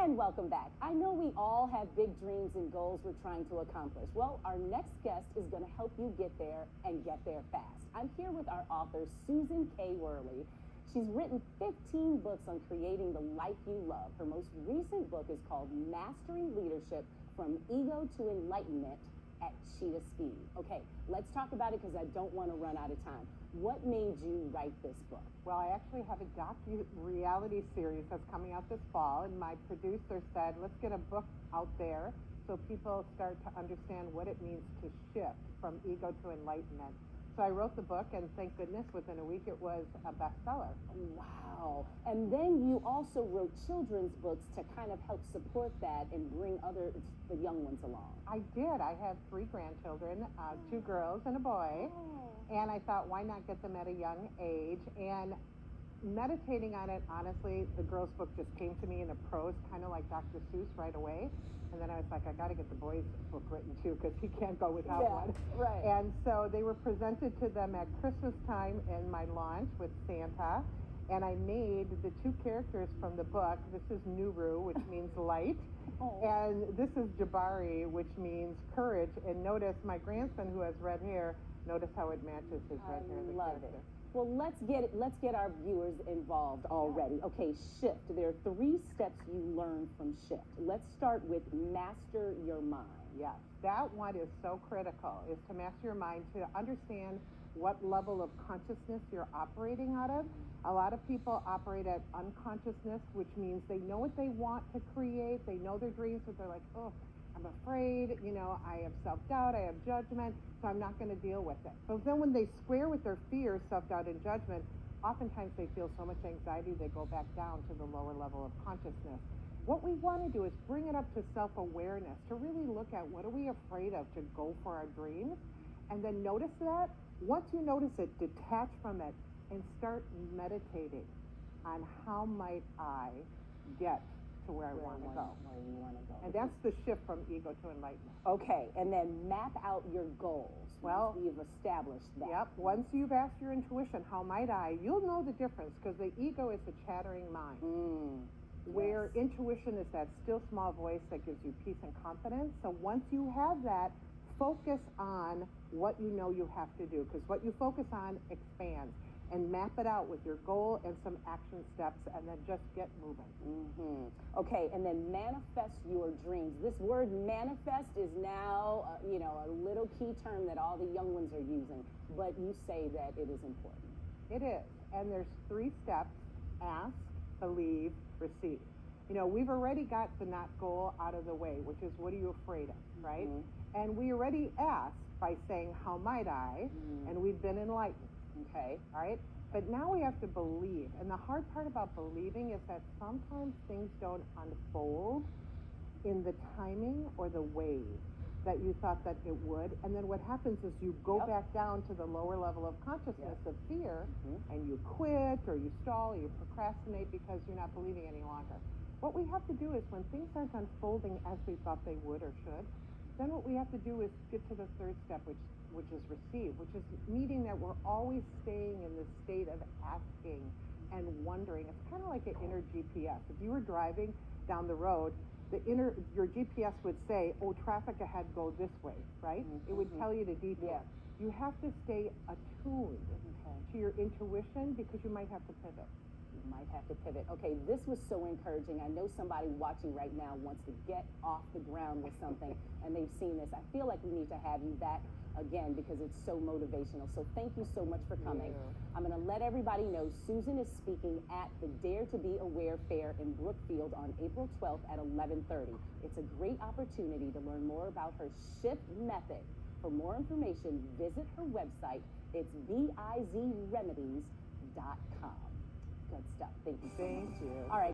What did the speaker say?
And welcome back. I know we all have big dreams and goals we're trying to accomplish. Well, our next guest is going to help you get there and get there fast. I'm here with our author, Susan K. Wehrley. She's written 15 books on creating the life you love. Her most recent book is called Mastering Leadership from Ego to Enlightenment at Cheetah Speed. Okay, let's talk about it because I don't want to run out of time. What made you write this book? Well, I actually have a docu-reality series that's coming out this fall, and my producer said, let's get a book out there so people start to understand what it means to shift from ego to enlightenment. So I wrote the book, and thank goodness, within a week it was a bestseller. Wow. And then you also wrote children's books to kind of help support that and bring the young ones along. I did. I have 3 grandchildren, 2 girls and a boy. And I thought, why not get them at a young age? And meditating on it, honestly, the girls' book just came to me in a prose, kind of like Dr. Seuss right away. And then I was like, I got to get the boys' book written too, because he can't go without one. Right. And so they were presented to them at Christmas time in my launch with Santa. And I made the 2 characters from the book. This is Nuru, which means light. Oh. And this is Jabari, which means courage. And notice my grandson, who has red hair, notice how it matches his red hair. I love it. Well, let's get our viewers involved already. Okay, shift. There are 3 steps you learn from shift. Let's start with master your mind. Yes, that one is so critical, is to master your mind, to understand what level of consciousness you're operating out of. A lot of people operate at unconsciousness, which means they know what they want to create, they know their dreams, but they're like, oh, I'm afraid, I have self-doubt, I have judgment, so I'm not going to deal with it. So then when they square with their fears, self-doubt, and judgment, oftentimes they feel so much anxiety they go back down to the lower level of consciousness. What we want to do is bring it up to self-awareness, to really look at what are we afraid of to go for our dreams, and then notice that. Once you notice it, detach from it and start meditating on how might I get to where I want to go. Where you want to go. And that's the shift from ego to enlightenment. Okay, and then map out your goals. Well, once you've established that. Yep. Once you've asked your intuition, how might I, you'll know the difference, because the ego is the chattering mind. Where intuition is that still small voice that gives you peace and confidence. So once you have that, focus on what you know you have to do, because what you focus on expands. And map it out with your goal and some action steps, and then just get moving. Okay, and then manifest your dreams. This word manifest is now, a little key term that all the young ones are using, but you say that it is important. It is, and there's 3 steps: ask, believe, receive. We've already got the not goal out of the way, which is what are you afraid of, right? And we already asked by saying, how might I? And we've been enlightened. Okay, all right? But now we have to believe. And the hard part about believing is that sometimes things don't unfold in the timing or the way that you thought that it would. And then what happens is you go back down to the lower level of consciousness of fear, and you quit or you stall or you procrastinate because you're not believing any longer. What we have to do is, when things aren't unfolding as we thought they would or should, then what we have to do is get to the 3rd step, which is receive, which is meeting that we're always staying in this state of asking and wondering. It's kind of like an inner GPS. If you were driving down the road, your GPS would say, oh, traffic ahead, go this way, right? It would tell you to detour. You have to stay attuned to your intuition, because you might have to pivot. You might have to pivot. Okay, this was so encouraging. I know somebody watching right now wants to get off the ground with something, and they've seen this. I feel like we need to have you back again, because it's so motivational. So thank you so much for coming. I'm going to let everybody know Susan is speaking at the Dare to Be Aware Fair in Brookfield on April 12th at 11:30. It's a great opportunity to learn more about her shift method. For more information, visit her website. It's bizremedies.com. Good stuff. Thank you so much. Thank you. All right.